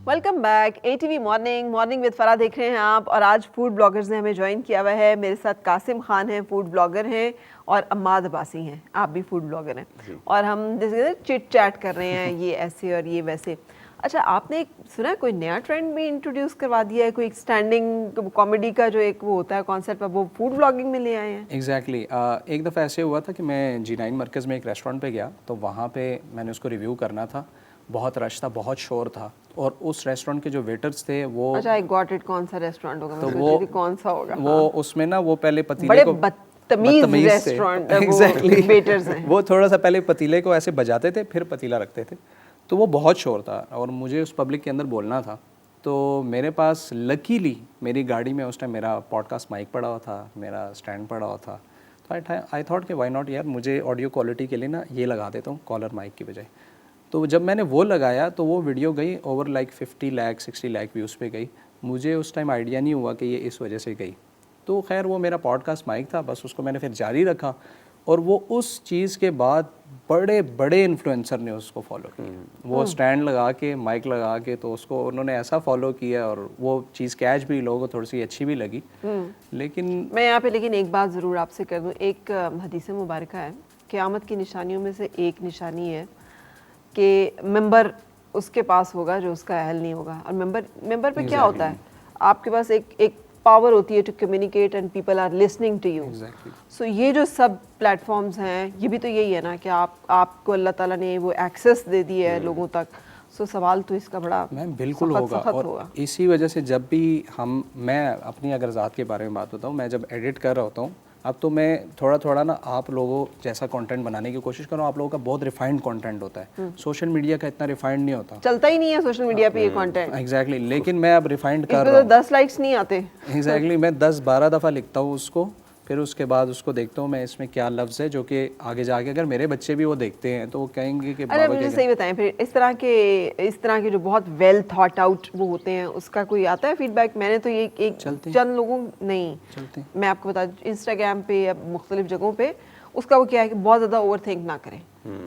Welcome back ATV morning with फरा देख रहे हैं आप। और आज फूड ब्लॉगर्स ने हमें ज्वाइन किया हुआ है। मेरे साथ कासिम खान हैं, फूड ब्लॉगर हैं, और अम्माद अब्बासी हैं, आप भी फूड ब्लॉगर हैं। और हम जैसे चिट चैट कर रहे हैं, ये ऐसे और ये वैसे। अच्छा, आपने सुना है कोई नया ट्रेंड भी इंट्रोड्यूस करवा दिया है, कोई स्टैंडिंग कॉमेडी का जो एक वो होता है कॉन्सेप्ट, वो फूड ब्लॉगिंग में ले आए हैं? एग्जैक्टली एक दफ़ा ऐसे हुआ था कि मैं G9 मरकज़ में एक रेस्टोरेंट पे गया, तो वहाँ पे मैंने उसको रिव्यू करना था। बहुत रश था, बहुत शोर था, और उस रेस्टोरेंट के जो वेटर्स थे वो अच्छा, आई गॉट इट, कौन सा रेस्टोरेंट होगा? तो मैं वो सोच रही थी कौन सा होगा। वो हाँ। उसमें ना वो पहले पतीले बड़े को बदतमीज रेस्टोरेंट है, एग्जैक्टली वेटर्स हैं। वो थोड़ा सा पहले पतीले को ऐसे बजाते थे, फिर पतीला रखते थे, तो वो बहुत शोर था और मुझे उस पब्लिक के अंदर बोलना था। तो मेरे पास लकीली मेरी गाड़ी में उस टाइम मेरा पॉडकास्ट माइक पड़ा हुआ था, मेरा स्टैंड पड़ा हुआ था। तो आई थॉट कि वाई नॉट यार, मुझे ऑडियो क्वालिटी के लिए ना ये लगा देता हूँ कॉलर माइक की बजाय। तो जब मैंने वो लगाया तो वो वीडियो गई over like 50 lakh 60 lakh views पे गई। मुझे उस टाइम आइडिया नहीं हुआ कि ये इस वजह से गई। तो खैर वो मेरा पॉडकास्ट माइक था, बस उसको मैंने फिर जारी रखा, और वो उस चीज़ के बाद बड़े बड़े इन्फ्लुएंसर ने उसको फॉलो किया। वो स्टैंड लगा के, माइक लगा के, तो उसको उन्होंने ऐसा फॉलो किया, और वो चीज़ कैच भी लोगों को थोड़ी सी अच्छी भी लगी। लेकिन मैं यहाँ पे लेकिन एक बात ज़रूर आपसे कर दूँ। एक हदीस मुबारक है, क़यामत की निशानियों में से एक निशानी है कि मेंबर उसके पास होगा जो उसका अहल नहीं होगा। और मेंबर पे क्या होता है, आपके पास एक पावर होती है to communicate and people are listening to you. So ये जो सब प्लेटफॉर्म्स हैं, ये भी तो यही है ना कि आपको अल्लाह ताला ने वो एक्सेस दे दी है लोगों तक। सो सवाल तो इसका बड़ा मैम बिल्कुल होगा, और इसी वजह से जब भी मैं अपनी अगर ज़ात के बारे में बात बताऊँ, मैं जब एडिट कर रहा होता हूँ, अब तो मैं थोड़ा थोड़ा ना आप लोगों जैसा कंटेंट बनाने की कोशिश कर रहा हूँ। आप लोगों का बहुत रिफाइंड कंटेंट होता है, सोशल मीडिया का इतना रिफाइंड नहीं होता, चलता ही नहीं है सोशल मीडिया पे ये कंटेंट। एग्जैक्टली लेकिन मैं अब रिफाइंड कर इसमें रहा तो हूँ। 10 लाइक्स नहीं आते। एग्जैक्टली मैं 10-12 दफ़ा लिखता हूँ उसको, फिर उसके बाद उसको देखता हूँ मैं इसमें क्या लफ्ज़ है, जो कि आगे जाके अगर मेरे बच्चे भी वो देखते हैं तो वो कहेंगे कि अरे मुझे सही बताएं, फिर इस तरह के जो बहुत वेल थॉट आउट वो होते हैं, उसका कोई आता है फीडबैक? मैंने तो ये एक चंद लोगों नहीं चलते, मैं आपको बता दूं, इंस्टाग्राम पे या मुख्तलिफ जगहों पे उसका वो क्या है कि बहुत ज़्यादा ओवर थिंक ना करें,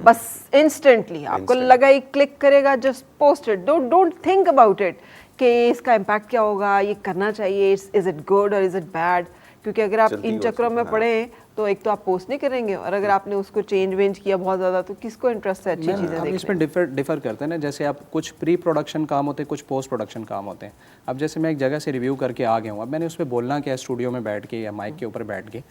बस इंस्टेंटली आपको लगा ही क्लिक करेगा, just post it, don't think about it कि इसका इम्पैक्ट क्या होगा, ये करना चाहिए, इज़ इट गुड और इज़ इट बैड। क्योंकि अगर आप इन चक्रों में पड़े तो एक तो आप पोस्ट नहीं करेंगे, और अगर आपने उसको चेंज किया बहुत ज़्यादा तो किसको इंटरेस्ट है अच्छी चीज़ें देखने? इसमें डिफ़र करते हैं ना, जैसे आप कुछ प्री प्रोडक्शन काम होते हैं, कुछ पोस्ट प्रोडक्शन काम होते हैं। अब जैसे मैं एक जगह से रिव्यू करके आ गया हूँ, अब मैंने उस पर बोलना क्या है, स्टूडियो में बैठ के या माइक के ऊपर बैठ के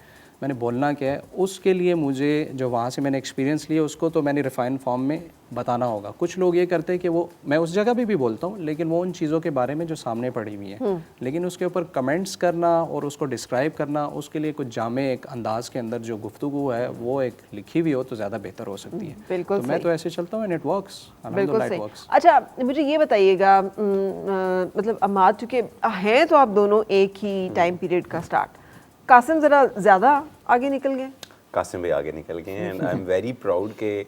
मैंने बोलना क्या है, उसके लिए मुझे जो वहाँ से मैंने एक्सपीरियंस लिया उसको तो मैंने रिफाइन फॉर्म में बताना होगा। कुछ लोग ये करते हैं कि वो, मैं उस जगह पे भी बोलता हूँ, लेकिन वो उन चीज़ों के बारे में जो सामने पड़ी हुई है, लेकिन उसके ऊपर कमेंट्स करना और उसको डिस्क्राइब करना, उसके लिए कुछ जामे एक अंदाज के अंदर जो गुफ्तगू है वो एक लिखी हुई हो तो ज़्यादा बेहतर हो सकती है। बिल्कुल तो मैं तो ऐसे चलता हूँ एंड इट वर्क्स, बिल्कुल सही। अच्छा, मुझे ये बताइएगा, मतलब अम्माद, चूँकि हैं तो आप दोनों एक ही टाइम पीरियड का स्टार्ट, कासिम ज़रा ज़्यादा आगे निकल गए। कासिम भाई आगे निकल गए हैं, and I am very proud के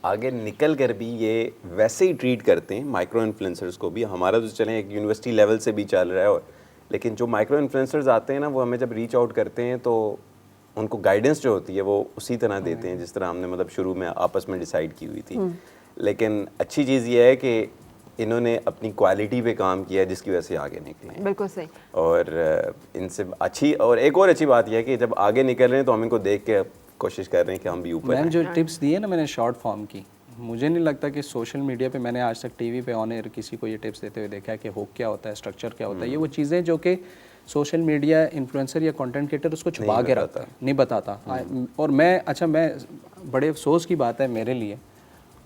आगे निकल कर भी ये वैसे ही ट्रीट करते हैं माइक्रो इन्फ्लुएंसर्स को भी। हमारा तो चलें एक यूनिवर्सिटी लेवल से भी चल रहा है, और लेकिन जो माइक्रो इन्फ्लुएंसर्स आते हैं ना, वो हमें जब रीच आउट करते हैं तो उनको गाइडेंस जो होती है वो उसी तरह देते हैं जिस तरह हमने मतलब शुरू में आपस में डिसाइड की हुई थी। लेकिन अच्छी चीज़ ये है कि इन्होंने अपनी क्वालिटी पे काम किया है, जिसकी वजह से आगे निकले हैं। बिल्कुल सही। और इनसे अच्छी, और एक और अच्छी बात यह है कि जब आगे निकल रहे हैं तो हम इनको देख के कोशिश कर रहे हैं कि हम भी ऊपर मैम जो टिप्स दिए ना मैंने शॉर्ट फॉर्म की, मुझे नहीं लगता कि सोशल मीडिया पे मैंने आज तक टीवी पे ऑन एयर किसी को ये टिप्स देते हुए देखा है कि हुक क्या होता है, स्ट्रक्चर क्या होता है। ये वो चीज़ें जो कि सोशल मीडिया इन्फ्लुएंसर या कंटेंट क्रिएटर उसको छुपा के रखता है, नहीं बताता। और मैं बड़े अफसोस की बात है मेरे लिए,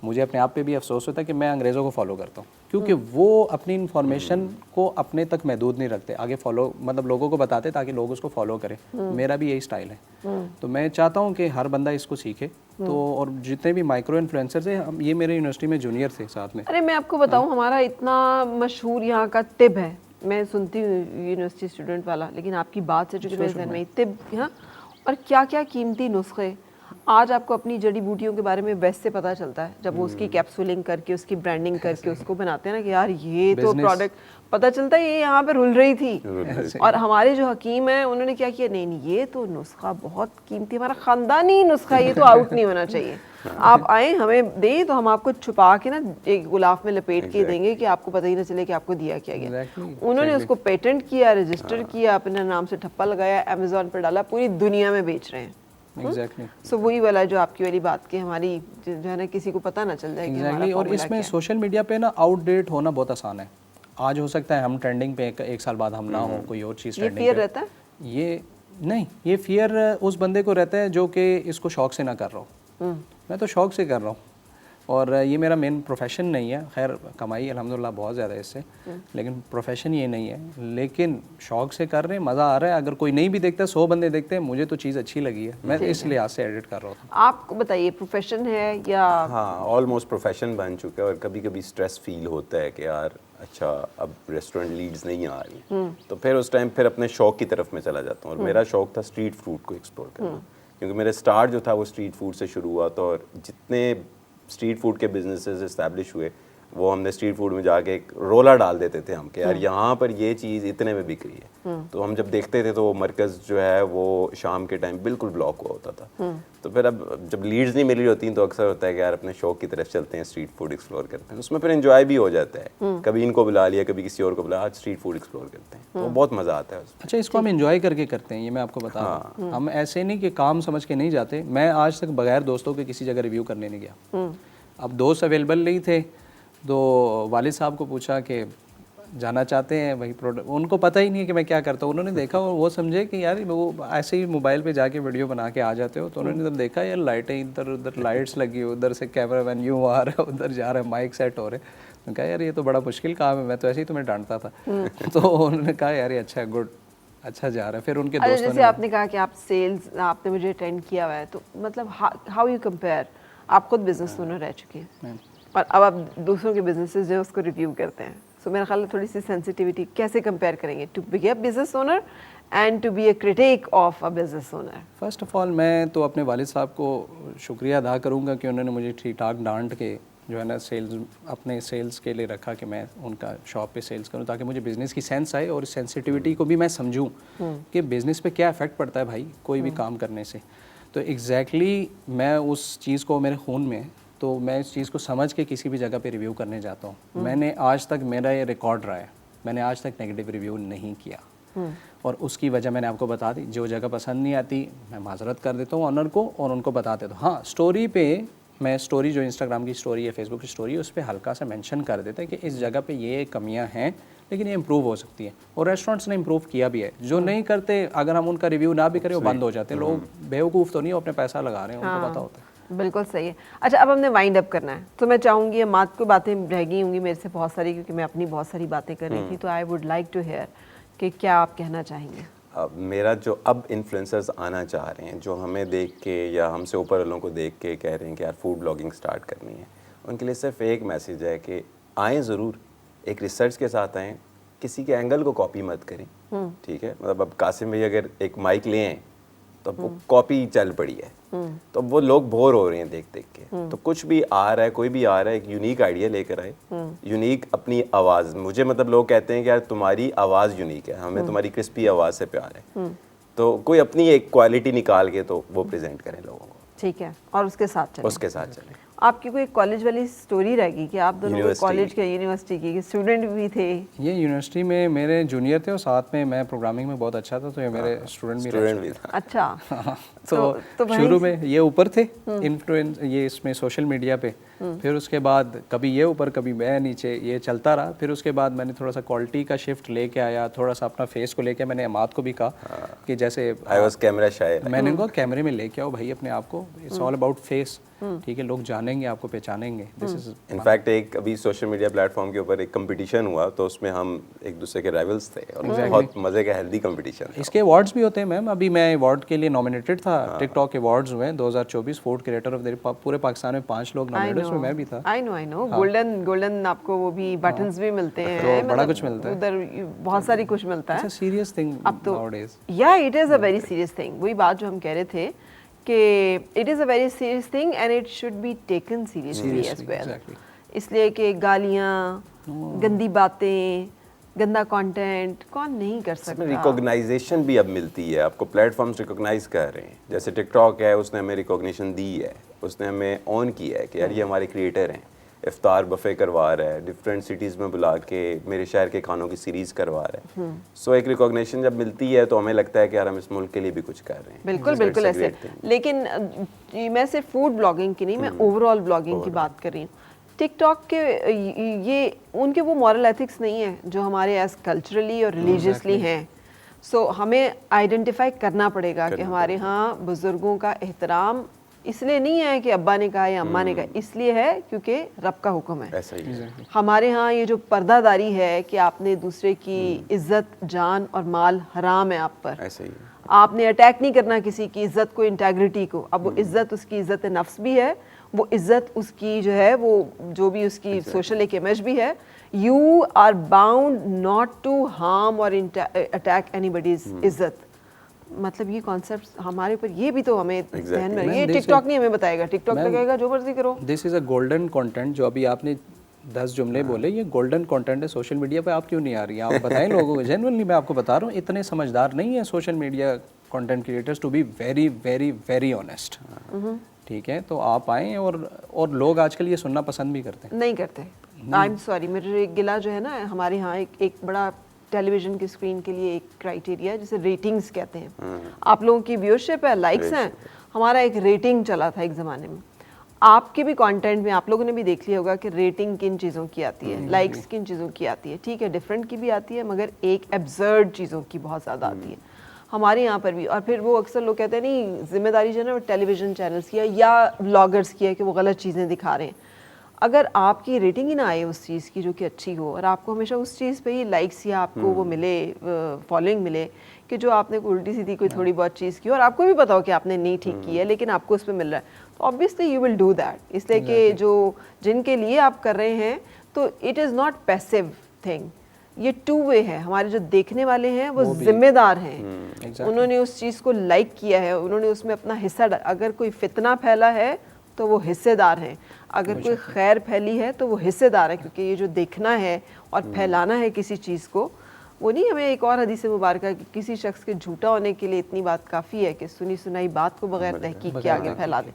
मुझे अपने आप पे भी अफसोस होता है कि मैं अंग्रेज़ों को फॉलो करता हूँ, क्योंकि वो अपनी इन्फॉर्मेशन को अपने तक महदूद नहीं रखते, आगे फॉलो मतलब लोगों को बताते ताकि लोग उसको फॉलो करें। मेरा भी यही स्टाइल है। तो मैं चाहता हूँ कि हर बंदा इसको सीखे। तो और जितने भी माइक्रो इन्फ्लुएंसर्स हैं, ये मेरे यूनिवर्सिटी में जूनियर थे साथ में। अरे मैं आपको बताऊँ, हमारा इतना मशहूर यहाँ का टिब है, मैं सुनती हूँ यूनिवर्सिटी स्टूडेंट वाला, लेकिन आपकी बात से जो मेरे जहन में टिब, हाँ, और क्या क्या कीमती नुस्खे आज आपको अपनी जड़ी बूटियों के बारे में बेस्ट से पता चलता है जब वो उसकी कैप्सूलिंग करके उसकी ब्रांडिंग करके उसको बनाते हैं ना कि यार ये तो प्रोडक्ट पता चलता है ये यहाँ पे रुल रही थी। और हमारे जो हकीम हैं उन्होंने क्या किया, नहीं नहीं ये तो नुस्खा बहुत कीमती, हमारा खानदानी नुस्खा, ये तो आउट नहीं होना चाहिए। आप आए हमें दें तो हम आपको छुपा के ना एक गुलाफ में लपेट के देंगे कि आपको पता ही ना चले कि आपको दिया क्या गया। उन्होंने उसको पेटेंट किया, रजिस्टर किया, अपने नाम से ठप्पा लगाया, अमेज़न पर डाला, पूरी दुनिया में बेच रहे हैं। एग्जैक्टली सो वही वाला जो आपकी वाली बात की हमारी जो है ना किसी को पता ना चल जाए कि हमारा और इसमें सोशल मीडिया पे ना आउटडेट होना बहुत आसान है। आज हो सकता है हम ट्रेंडिंग पे एक साल बाद हम ना हो, कोई और चीज़ ट्रेंडिंग पे। ये फियर रहता है? ये नहीं, ये फियर उस बंदे को रहता है जो कि इसको शौक से ना कर रहा हो। मैं तो शौक से कर रहा हूँ और ये मेरा मेन प्रोफेशन नहीं है। खैर कमाई अल्हम्दुलिल्लाह बहुत ज़्यादा है इससे, लेकिन प्रोफेशन ये नहीं है। लेकिन शौक से कर रहे हैं, मज़ा आ रहा है। अगर कोई नहीं भी देखता, 100 बंदे देखते हैं, मुझे तो चीज़ अच्छी लगी है, मैं इस लिहाज से एडिट कर रहा था। आपको बताइए प्रोफेशन है या? हाँ, ऑलमोस्ट प्रोफेशन बन चुका है और कभी कभी स्ट्रेस फील होता है कि यार अच्छा अब रेस्टोरेंट लीड्स नहीं आ रही, तो फिर उस टाइम फिर अपने शौक की तरफ में चला जाता हूँ। और मेरा शौक था स्ट्रीट फूड को एक्सप्लोर करना, क्योंकि मेरा स्टार्ट जो था वो स्ट्रीट फूड से शुरू हुआ। तो और जितने स्ट्रीट फूड के बिजनेसेस इस्टेब्लिश हुए वो हमने स्ट्रीट फूड में जाके एक रोला डाल देते थे हम कि यार यहाँ पर ये चीज़ इतने में बिक रही है। तो हम जब देखते थे तो वो मरकज़ जो है वो शाम के टाइम बिल्कुल ब्लॉक हुआ होता था। तो फिर अब जब लीड्स नहीं मिल रही होती तो अक्सर होता है कि यार अपने शौक की तरफ चलते हैं, स्ट्रीट फूड एक्सप्लोर करते हैं। उसमें फिर एंजॉय भी हो जाता है, कभी इनको बुला लिया, कभी किसी और को बुला, आज स्ट्रीट फूड एक्सप्लोर करते हैं, तो बहुत मज़ा आता है उसमें। अच्छा, इसको हम एंजॉय करके करते हैं, ये मैं आपको बता रहा हूँ। हम ऐसे नहीं कि काम समझ के नहीं जाते। मैं आज तक बगैर दोस्तों के किसी जगह रिव्यू करने नहीं गया। अब दोस्त अवेलेबल नहीं थे तो वालिद साहब को पूछा कि जाना चाहते हैं वही प्रोडक्ट, उनको पता ही नहीं है कि मैं क्या करता हूँ। उन्होंने देखा और वो समझे कि यार वो ऐसे ही मोबाइल पे जाके वीडियो बना के आ जाते हो। तो उन्होंने जब देखा यार लाइटें इधर उधर लाइट्स लगी, उधर से कैमरा मैन यूँ आ रहा है, उधर जा रहा है, माइक सेट हो रहे, तो कहा यार ये तो बड़ा मुश्किल काम है, मैं तो ऐसे ही तुम्हें डांटता था। तो उन्होंने कहा यार ये अच्छा है, गुड, अच्छा जा रहा है। फिर उनके दोस्तों जैसे आपने कहा कि आप सेल्स आपने मुझे अटेंड किया हुआ है, तो मतलब हाउ यू कंपेयर, आप खुद बिजनेस ओनर रह चुके हैं और अब आप दूसरों के बिजनेसेस जो है उसको रिव्यू करते हैं। सो मेरा ख्याल है थोड़ी सी सेंसिटिविटी कैसे कंपेयर करेंगे to be a business owner and to be a critic of a business owner? First of all मैं तो अपने वालिद साहब को शुक्रिया अदा करूंगा कि उन्होंने मुझे ठीक ठाक डांट के जो है ना सेल्स अपने सेल्स के लिए रखा कि मैं उनका शॉप पे सेल्स करूं, ताकि मुझे बिज़नेस की सेंस आए और सेंसिटिविटी को भी मैं समझूं कि बिज़नेस पे क्या इफ़ेक्ट पड़ता है भाई कोई भी काम करने से। तो एग्जैक्टली मैं उस चीज़ को मेरे खून में है, तो मैं इस चीज़ को समझ के किसी भी जगह पे रिव्यू करने जाता हूँ। मैंने आज तक, मेरा ये रिकॉर्ड रहा है, मैंने आज तक नेगेटिव रिव्यू नहीं किया और उसकी वजह मैंने आपको बता दी। जो जगह पसंद नहीं आती मैं माजरत कर देता हूँ ऑनर को और उनको बता देता हूँ। हाँ, स्टोरी पे मैं स्टोरी जो इंस्टाग्राम की स्टोरी है, फेसबुक की स्टोरी है, उस पर हल्का सा मेंशन कर देते हैं कि इस जगह पे ये कमियां हैं लेकिन ये इम्प्रूव हो सकती है। और रेस्टोरेंट्स ने इम्प्रूव किया भी है। जो नहीं करते, अगर हम उनका रिव्यू ना भी करें वो बंद हो जाते हैं। लोग बेवकूफ़ तो नहीं, अपने पैसा लगा रहे हैं, उनको पता होता है। बिल्कुल सही है। अच्छा, अब हमने वाइंड अप करना है, तो मैं चाहूँगी ये मात को बातें रह गई होंगी मेरे से बहुत सारी, क्योंकि मैं अपनी बहुत सारी बातें कर रही थी। तो I would like to hear कि क्या आप कहना चाहेंगे? अब मेरा जो अब इन्फ्लुएंसर्स आना चाह रहे हैं, जो हमें देख के या हमसे ऊपर वालों को देख के कह रहे हैं कि यार फूड ब्लॉगिंग स्टार्ट करनी है, उनके लिए सिर्फ एक मैसेज है कि आएँ ज़रूर, एक रिसर्च के साथ आएँ, किसी के एंगल को कॉपी मत करें, ठीक है। मतलब अब कासिम भाई अगर एक माइक ले आए तो अब वो कॉपी चल पड़ी है, तो अब वो लोग बोर हो रहे हैं देख देख के। तो कुछ भी आ रहा है, कोई भी आ रहा है, एक यूनिक आइडिया लेकर आए, यूनिक अपनी आवाज़। मुझे मतलब लोग कहते हैं कि यार तुम्हारी आवाज़ यूनिक है, हमें तुम्हारी क्रिस्पी आवाज़ से प्यार है, तो कोई अपनी एक क्वालिटी निकाल के तो वो प्रेजेंट करें लोगों को। ठीक है, और उसके साथ चलें। आपकी कोई कॉलेज वाली स्टोरी रहेगी कि आप दोनों कॉलेज के यूनिवर्सिटी के स्टूडेंट भी थे? ये यूनिवर्सिटी में मेरे जूनियर थे और साथ में मैं प्रोग्रामिंग में बहुत अच्छा था, तो ये मेरे स्टूडेंट भी था। अच्छा। तो शुरू में ये ऊपर थे इन्फ्लुएंस ये इसमें सोशल मीडिया पे, फिर उसके बाद कभी ये ऊपर कभी मैं नीचे, ये चलता रहा। फिर उसके बाद मैंने थोड़ा सा क्वालिटी का शिफ्ट लेके आया, थोड़ा सा अपना फेस को लेके। मैंने अमाद को भी कहा कि जैसे आई वाज कैमरा शाय, मैंने कहा कैमरे में लेके आओ भाई अपने आप को, इट्स ऑल अबाउट फेस, ठीक है, लोग जानेंगे आपको, पहचानेंगे। दिस इज इनफैक्ट एक अभी सोशल मीडिया प्लेटफॉर्म के ऊपर एक कंपटीशन हुआ, तो उसमें हम एक दूसरे के राइवल्स थे और बहुत मजे का हेल्दी कंपटीशन था। इसके अवार्ड्स भी होते हैं मैम। अभी मैं अवार्ड के लिए नॉमिनेटेड था, टिकटॉक अवार्ड्स हुए 2024 फूड क्रिएटर ऑफ द पूरे पाकिस्तान में 5 लोग नॉमिनेटेड, उसमें मैं भी था। आई नो गोल्डन आपको वो भी बटन्स भी मिलते हैं, तो बड़ा कुछ मिलता है उधर, बहुत सारी कुछ मिलता है। सीरियस थिंग अब तो नाउअडेज, या it is a very serious thing. वही बात जो हम कह रहे थे कि it is a very serious thing and it should be taken seriously as well. इसलिए कि गालियाँ, गंदी बातें, गंदा कंटेंट कौन नहीं कर सकता। रिकॉग्नाइजेशन भी अब मिलती है, आपको प्लेटफॉर्म्स रिकॉग्नाइज कर रहे हैं। जैसे टिकटॉक है, उसने हमें रिकॉग्निशन दी है, उसने हमें ऑन किया है कि यार ये हमारे क्रिएटर हैं। इफ्तार बफे करवा रहा है, डिफरेंट सिटीज़ में बुला के मेरे शहर के खानों की सीरीज़ करवा रहा है। सो एक रिकॉग्निशन जब मिलती है तो हमें लगता है कि यार हम इस मुल्क के लिए भी कुछ कर रहे हैं। बिल्कुल बिल्कुल ऐसे। लेकिन मैं सिर्फ फूड ब्लॉगिंग की नहीं, मैं ओवरऑल ब्लॉगिंग की बात कर रही हूँ। टिकटॉक के ये उनके वो मॉरल एथिक्स नहीं है जो हमारे एज कल्चरली और रिलीजियसली हैं। सो हमें आइडेंटिफाई करना पड़ेगा कि हमारे यहाँ बुजुर्गों का एहतराम इसलिए नहीं है कि अब्बा ने कहा या अम्मा ने कहा, इसलिए है क्योंकि रब का हुक्म है। ऐसा ही है। हमारे यहाँ ये जो पर्दादारी है कि आपने दूसरे की इज्जत, जान और माल हराम है आप पर, ऐसा ही है। आपने अटैक नहीं करना किसी की इज्जत को, इंटेग्रिटी को। अब वो इज्जत उसकी इज्जत नफ्स भी है, वो इज्जत उसकी जो है वो जो भी उसकी सोशल एक इमेज भी है। You are bound not to harm और अटैक एनीबॉडीज इज्जत। मतलब ये कॉन्सेप्ट हमारे ऊपर, ये भी तो हमें ध्यान में, ये टिकटॉक नहीं हमें बताएगा। टिकटॉक लगाएगा जो मर्जी करो। This is a golden content. जो अभी आपने 10 जुमले बोले, ये गोल्डन कंटेंट है। सोशल मीडिया पे आप क्यों नहीं आ रही हैं? आप बताएं लोगों को। जेन्युइनली मैं आपको बता रहा हूँ, इतने समझदार नहीं है social media content creators, to be very very very honest. ठीक है, तो आप आएँ। और लोग आजकल ये सुनना पसंद भी करते हैं। नहीं करते, आई एम सॉरी। मेरे गिला जो है ना, हमारे यहाँ एक बड़ा टेलीविजन की स्क्रीन के लिए एक क्राइटेरिया है जिसे रेटिंग्स कहते हैं। आप लोगों की व्यूअरशिप है, लाइक्स हैं, हमारा एक रेटिंग चला था एक ज़माने में। आपके भी कंटेंट में आप लोगों ने भी देख लिया होगा कि रेटिंग किन चीज़ों की आती है, लाइक्स किन चीज़ों की आती है। ठीक है, डिफरेंट की भी आती है, मगर एक एब्सर्ड चीज़ों की बहुत ज़्यादा आती है हमारे यहाँ पर भी। और फिर वो अक्सर लोग कहते हैं नहीं, जिम्मेदारी जो है ना वो टेलीविज़न चैनल्स की है या व्लॉगर्स की है कि वो गलत चीज़ें दिखा रहे हैं। अगर आपकी रेटिंग ही ना आए उस चीज़ की जो कि अच्छी हो, और आपको हमेशा उस चीज़ पे ही लाइक्स या आपको वो मिले, फॉलोइंग मिले कि जो आपने उल्टी सीधी कोई थोड़ी बहुत चीज़ की और आपको भी पता हो कि आपने नहीं ठीक की है, लेकिन आपको उस पर मिल रहा है, तो obviously you will do that. इसलिए कि जो जिनके लिए आप कर रहे हैं, तो it is not passive thing, ये टू वे है। हमारे जो देखने वाले हैं वो जिम्मेदार हैं। उन्होंने उस चीज़ को लाइक किया है, उन्होंने उसमें अपना हिस्सा। अगर कोई फितना फैला है तो वो हिस्सेदार हैं, अगर कोई खैर फैली है तो वो हिस्सेदार है, क्योंकि ये जो देखना है और फैलाना है किसी चीज़ को, वो नहीं। हमें एक और हदीस मुबारक है कि किसी शख्स के झूठा होने के लिए इतनी बात काफ़ी है कि सुनी सुनाई बात को बगैर तहकीक के आगे फैला दें,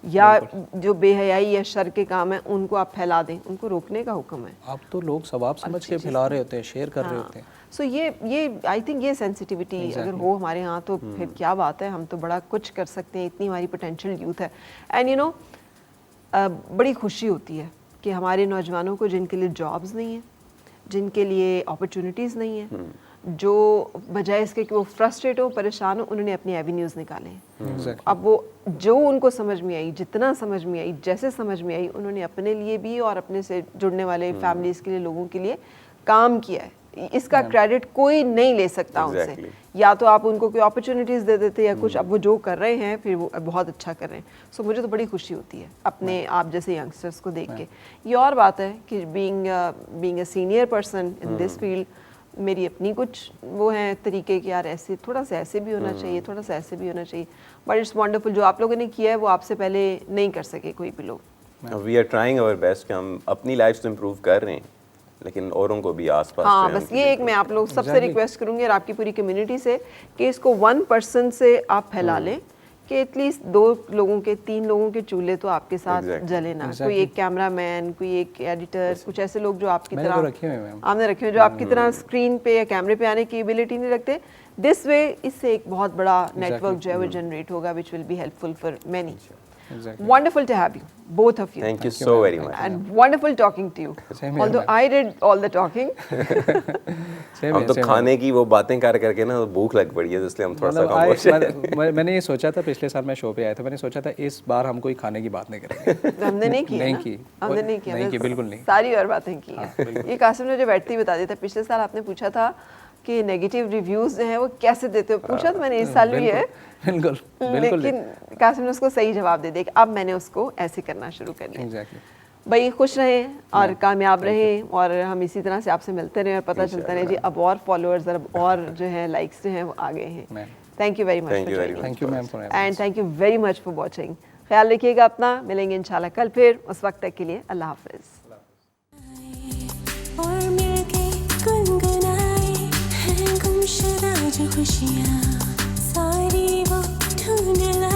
या जो बेहयाई या शर के काम है उनको आप फैला दें, उनको रोकने का हुक्म है। आप तो लोग सवाब समझ के फैला रहे होते हैं, शेयर कर रहे होते हैं। सो ये आई थिंक ये सेंसिटिविटी अगर हो हमारे यहाँ तो फिर क्या बात है। हम तो बड़ा कुछ कर सकते हैं, इतनी हमारी पोटेंशियल यूथ है। एंड यू नो, बड़ी खुशी होती है कि हमारे नौजवानों को जिनके लिए जॉब्स नहीं है, जिनके लिए अपॉर्चुनिटीज़ नहीं है, जो बजाय इसके कि वो फ्रस्ट्रेट हो, परेशान हो, उन्होंने अपनी एवेन्यूज़ निकाले हैं। अब वो जो उनको समझ में आई, जितना समझ में आई, जैसे समझ में आई, उन्होंने अपने लिए भी और अपने से जुड़ने वाले फैमिलीज़ के लिए, लोगों के लिए काम किया है। इसका क्रेडिट कोई नहीं ले सकता उनसे। या तो आप उनको कोई अपॉर्चुनिटीज़ दे देते या कुछ, अब वो जो कर रहे हैं फिर वो बहुत अच्छा कर रहे हैं। सो मुझे तो बड़ी खुशी होती है अपने आप जैसे यंगस्टर्स को देख के। ये और बात है कि being a senior person in this field, मेरी अपनी कुछ वो हैं तरीके कि यार ऐसे थोड़ा सा ऐसे भी होना चाहिए, थोड़ा सा ऐसे भी होना चाहिए। बट इट्स वंडरफुल जो आप लोगों ने किया है, वो आपसे पहले नहीं कर सके कोई भी लोग। We are trying our best कि हम अपनी लाइफ तो इम्प्रूव कर रहे हैं, लेकिन औरों को भी आसपास। हाँ, बस ये एक मैं आप लोग सबसे रिक्वेस्ट करूँगी और आपकी पूरी कम्युनिटी से कि इसको 1% से आप फैला लें कि एटलीस्ट 2 लोगों के 3 लोगों के चूल्हे तो आपके साथ जले ना। कोई एक कैमरामैन, कोई एक एडिटर, कुछ ऐसे लोग जो आपकी तरह आपने रखे हुए, जो आपकी तरह स्क्रीन पे या कैमरे पे आने की एबिलिटी नहीं रखते। दिस वे, इससे एक बहुत बड़ा नेटवर्क जो है वो जनरेट होगा, which will be helpful for many. Exactly. Wonderful to have you, both of you. Thank you so very much. And wonderful talking to you. Although I did all the talking. हम तो खाने की वो बातें कर करके ना भूख लग पड़ी है, इसलिए हम थोड़ा सा खामोश हैं। मैंने ये सोचा था, पिछले साल मैं शो पे आया था, मैंने सोचा था इस बार हम कोई खाने की बात नहीं करेंगे। हमने नहीं की, हमने नहीं की, बिल्कुल नहीं। सारी और बातें की हैं। ये कासिम ने जो बैठते ही बता दिया था। पिछले साल आपने पूछा था कि नेगेटिव रिव्यूज जो हैं वो कैसे देते हो, पूछा तो मैंने इस साल भी है। बिल्कुल, लेकिन कासिम ने उसको सही जवाब दे दिया। अब मैंने उसको ऐसे करना शुरू कर लिया। भाई खुश रहें और कामयाब रहें, और हम इसी तरह से आपसे मिलते रहें और पता चलता रहे जी अब और फॉलोअर्स और जो है लाइक्स जो हैं वो आ गए हैं। Thank you very much Thank you very much. Thank you ma'am for and thank you very much for watching. ख्याल रखिएगा अपना, मिलेंगे इंशाल्लाह कल फिर, उस वक्त तक के लिए अल्लाह हाफिज़। और मिलके गुनगुनाए हैं गुमशुदा जो खुशियाँ, सारी वो ढूंढ लाए।